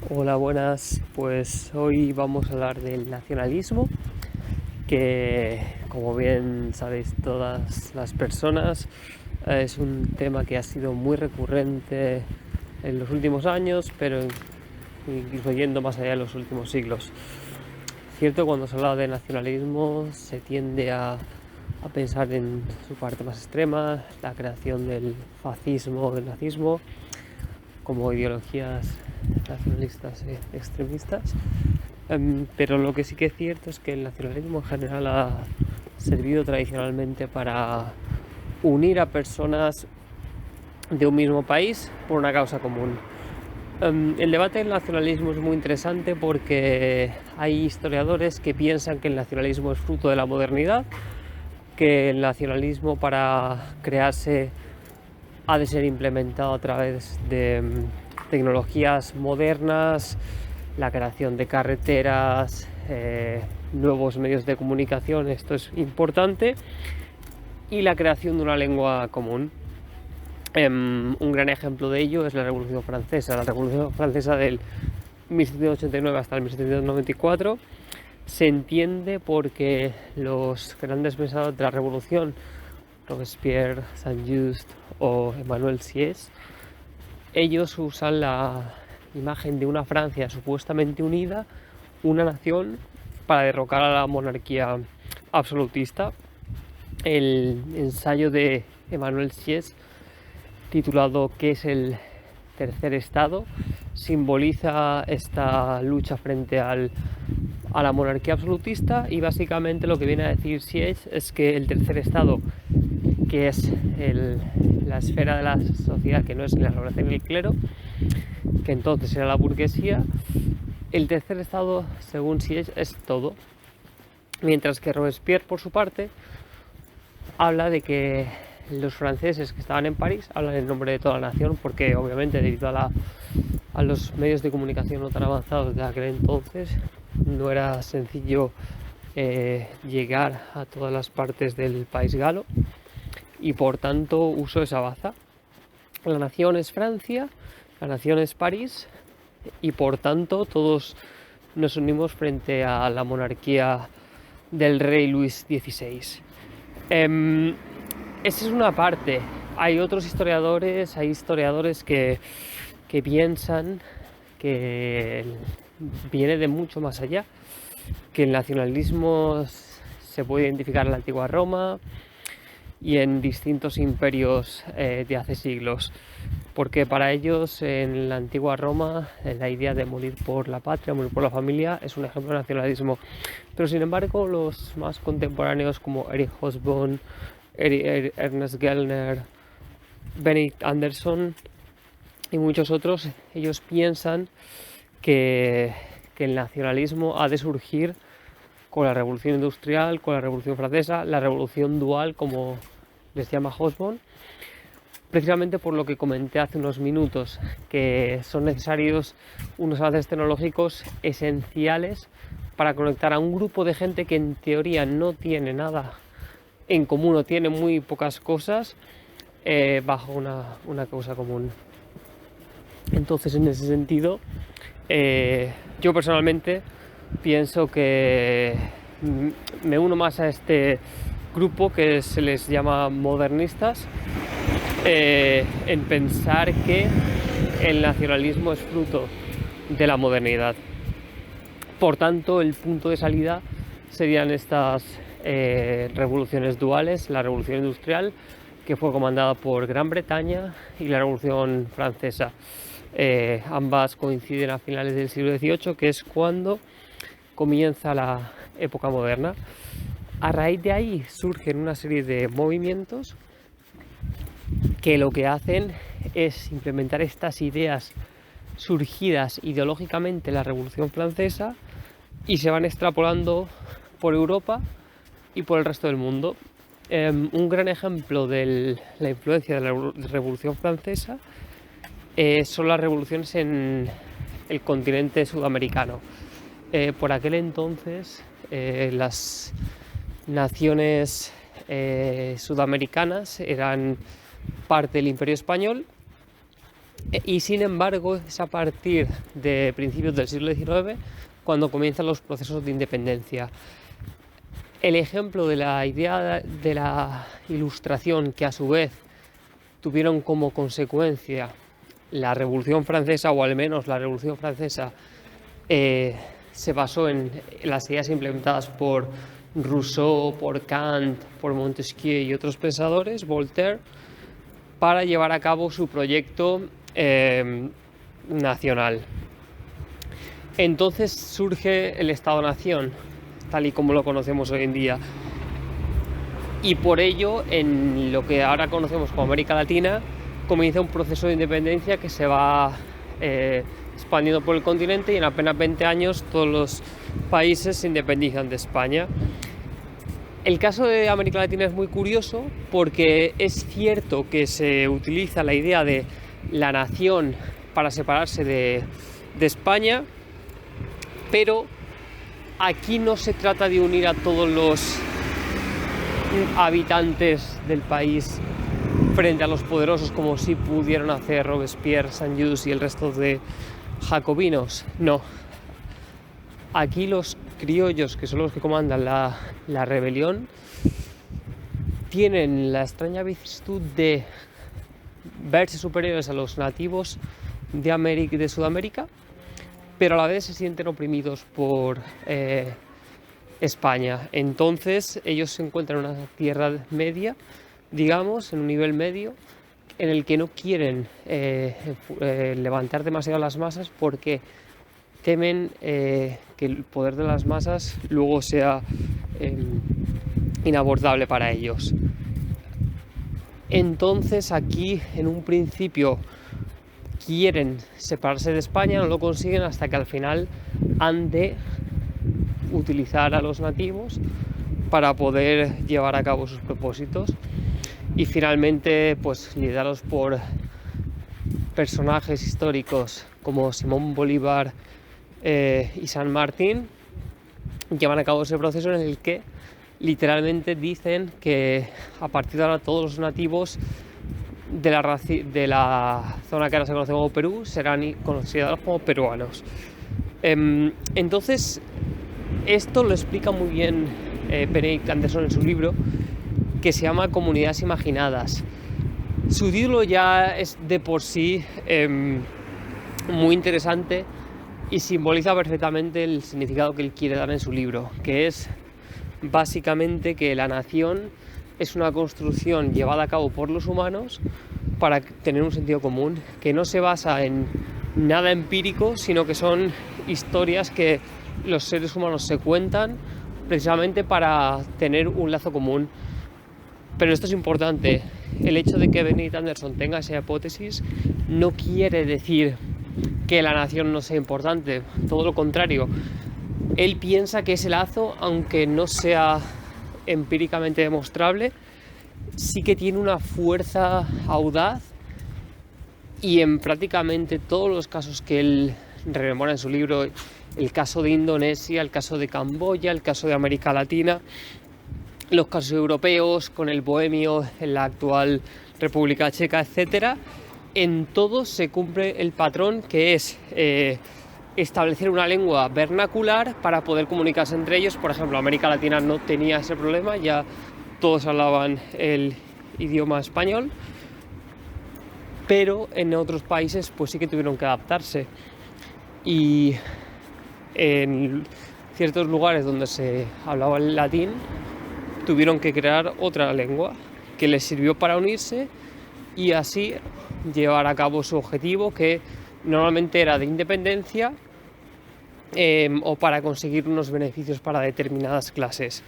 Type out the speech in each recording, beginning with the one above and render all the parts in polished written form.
Hola, buenas. Pues hoy vamos a hablar del nacionalismo, que como bien sabéis todas las personas, es un tema que ha sido muy recurrente en los últimos años, pero incluso yendo más allá de los últimos siglos. Cierto, cuando se habla de nacionalismo se tiende a pensar en su parte más extrema, la creación del fascismo o del nazismo, como ideologías nacionalistas extremistas. Pero lo que sí que es cierto es que el nacionalismo en general ha servido tradicionalmente para unir a personas de un mismo país por una causa común. El debate del nacionalismo es muy interesante porque hay historiadores que piensan que el nacionalismo es fruto de la modernidad, que el nacionalismo para crearse ha de ser implementado a través de tecnologías modernas, la creación de carreteras, nuevos medios de comunicación, esto es importante, y la creación de una lengua común. Un gran ejemplo de ello es la Revolución Francesa. La Revolución Francesa del 1789 hasta el 1794 se entiende porque los grandes pensadores de la Revolución, Robespierre, Saint-Just o Emmanuel Sieyès, ellos usan la imagen de una Francia supuestamente unida, una nación, para derrocar a la monarquía absolutista. El ensayo de Emmanuel Sieyès, titulado ¿Qué es el tercer estado?, simboliza esta lucha frente a la monarquía absolutista, y básicamente lo que viene a decir Sieyès es que el tercer estado, que es la esfera de la sociedad que no es la nobleza ni el clero, que entonces era la burguesía, el tercer estado, según Sieyès, es todo. Mientras que Robespierre, por su parte, habla de que los franceses que estaban en París hablan en nombre de toda la nación, porque obviamente debido a los medios de comunicación no tan avanzados de aquel entonces no era sencillo llegar a todas las partes del país galo, y por tanto usó esa baza. La nación es Francia, la nación es París, y por tanto todos nos unimos frente a la monarquía del rey Luis XVI. Esa es una parte. Hay otros historiadores que piensan que viene de mucho más allá, que el nacionalismo se puede identificar en la antigua Roma y en distintos imperios de hace siglos, porque para ellos en la antigua Roma la idea de morir por la patria, morir por la familia, es un ejemplo de nacionalismo. Pero sin embargo los más contemporáneos, como Erich Hobsbawm, Ernest Gellner, Benedict Anderson y muchos otros, ellos piensan que el nacionalismo ha de surgir con la revolución industrial, con la revolución francesa, la revolución dual, como les llama Hobsbawm, precisamente por lo que comenté hace unos minutos, que son necesarios unos avances tecnológicos esenciales para conectar a un grupo de gente que en teoría no tiene nada en común o tiene muy pocas cosas bajo una causa común. Entonces, en ese sentido, yo personalmente pienso que me uno más a este grupo que se les llama modernistas, en pensar que el nacionalismo es fruto de la modernidad. Por tanto, el punto de salida serían estas revoluciones duales: la revolución industrial, que fue comandada por Gran Bretaña, y la revolución francesa. Ambas coinciden a finales del siglo XVIII, que es cuando comienza la época moderna. A raíz de ahí surgen una serie de movimientos que lo que hacen es implementar estas ideas surgidas ideológicamente en la Revolución Francesa y se van extrapolando por Europa y por el resto del mundo. Un gran ejemplo de la influencia de la Revolución Francesa son las revoluciones en el continente sudamericano. Por aquel entonces las naciones sudamericanas eran parte del Imperio Español, Y sin embargo es a partir de principios del siglo XIX cuando comienzan los procesos de independencia. El ejemplo de la idea de la Ilustración, que a su vez tuvieron como consecuencia la Revolución Francesa, o al menos la Revolución Francesa se basó en las ideas implementadas por Rousseau, por Kant, por Montesquieu y otros pensadores, Voltaire, para llevar a cabo su proyecto nacional. Entonces surge el Estado-Nación, tal y como lo conocemos hoy en día. Y por ello, en lo que ahora conocemos como América Latina, comienza un proceso de independencia que se va expandiendo por el continente, y en apenas 20 años todos los países se independizan de España. El caso de América Latina es muy curioso porque es cierto que se utiliza la idea de la nación para separarse de España, pero aquí no se trata de unir a todos los habitantes del país frente a los poderosos, como sí pudieron hacer Robespierre, Saint-Just y el resto de jacobinos. No. Aquí los criollos, que son los que comandan la rebelión, tienen la extraña virtud de verse superiores a los nativos de Sudamérica, pero a la vez se sienten oprimidos por España. Entonces ellos se encuentran en una tierra media, digamos, en un nivel medio, en el que no quieren levantar demasiado las masas porque temen que el poder de las masas luego sea inabordable para ellos. Entonces aquí, en un principio, quieren separarse de España, no lo consiguen hasta que al final han de utilizar a los nativos para poder llevar a cabo sus propósitos, y finalmente, pues liderados por personajes históricos como Simón Bolívar y San Martín, llevan a cabo ese proceso en el que literalmente dicen que a partir de ahora todos los nativos de la zona que ahora se conoce como Perú serán considerados como peruanos. Entonces, esto lo explica muy bien Benedict Anderson en su libro, que se llama Comunidades Imaginadas. Su título ya es de por sí muy interesante y simboliza perfectamente el significado que él quiere dar en su libro, que es básicamente que la nación es una construcción llevada a cabo por los humanos para tener un sentido común, que no se basa en nada empírico, sino que son historias que los seres humanos se cuentan precisamente para tener un lazo común. Pero esto es importante, el hecho de que Benedict Anderson tenga esa hipótesis no quiere decir que la nación no sea importante, todo lo contrario. Él piensa que ese lazo, aunque no sea empíricamente demostrable, sí que tiene una fuerza audaz, y en prácticamente todos los casos que él rememora en su libro, el caso de Indonesia, el caso de Camboya, el caso de América Latina, los casos europeos con el bohemio en la actual República Checa, etcétera, en todos se cumple el patrón, que es establecer una lengua vernacular para poder comunicarse entre ellos. Por ejemplo, América Latina no tenía ese problema, ya todos hablaban el idioma español, pero en otros países pues sí que tuvieron que adaptarse, y en ciertos lugares donde se hablaba el latín tuvieron que crear otra lengua que les sirvió para unirse y así llevar a cabo su objetivo, que normalmente era de independencia o para conseguir unos beneficios para determinadas clases.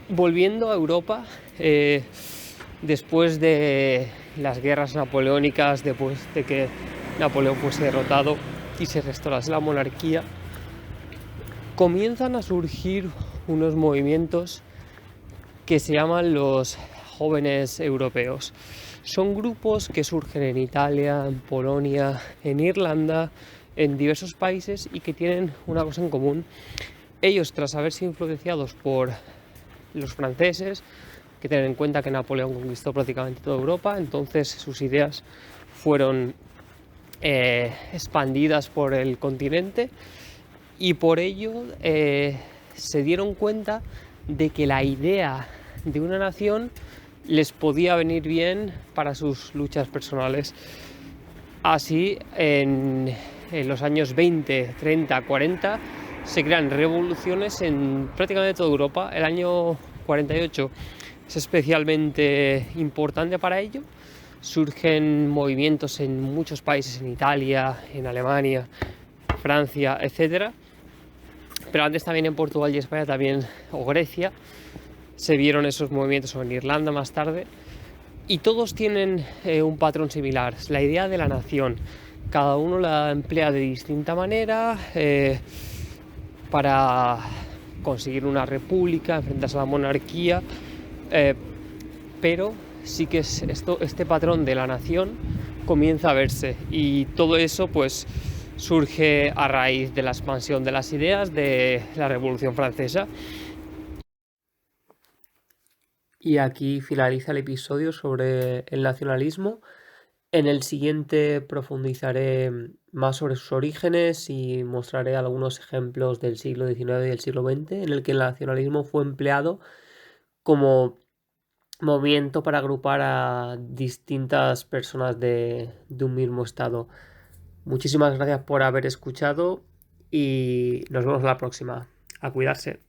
Volviendo a Europa, después de las guerras napoleónicas, después de que Napoleón fuese derrotado y se restaurase la monarquía, comienzan a surgir unos movimientos que se llaman los jóvenes europeos. Son grupos que surgen en Italia, en Polonia, en Irlanda, en diversos países, y que tienen una cosa en común. Ellos, tras haberse influenciados por los franceses, que tener en cuenta que Napoleón conquistó prácticamente toda Europa, entonces sus ideas fueron expandidas por el continente y por ello se dieron cuenta de que la idea de una nación les podía venir bien para sus luchas personales. Así, en los años 20, 30, 40 se crean revoluciones en prácticamente toda Europa. El año 48 es especialmente importante para ello. Surgen movimientos en muchos países, en Italia, en Alemania, Francia, etc. Pero antes también en Portugal y España también, o Grecia, se vieron esos movimientos, o en Irlanda más tarde. Y todos tienen un patrón similar, la idea de la nación. Cada uno la emplea de distinta manera para conseguir una república, enfrentarse a la monarquía, pero sí que este patrón de la nación comienza a verse, y todo eso pues surge a raíz de la expansión de las ideas de la Revolución Francesa. Y aquí finaliza el episodio sobre el nacionalismo. En el siguiente profundizaré más sobre sus orígenes y mostraré algunos ejemplos del siglo XIX y del siglo XX en el que el nacionalismo fue empleado como movimiento para agrupar a distintas personas de un mismo estado. Muchísimas gracias por haber escuchado y nos vemos la próxima. A cuidarse.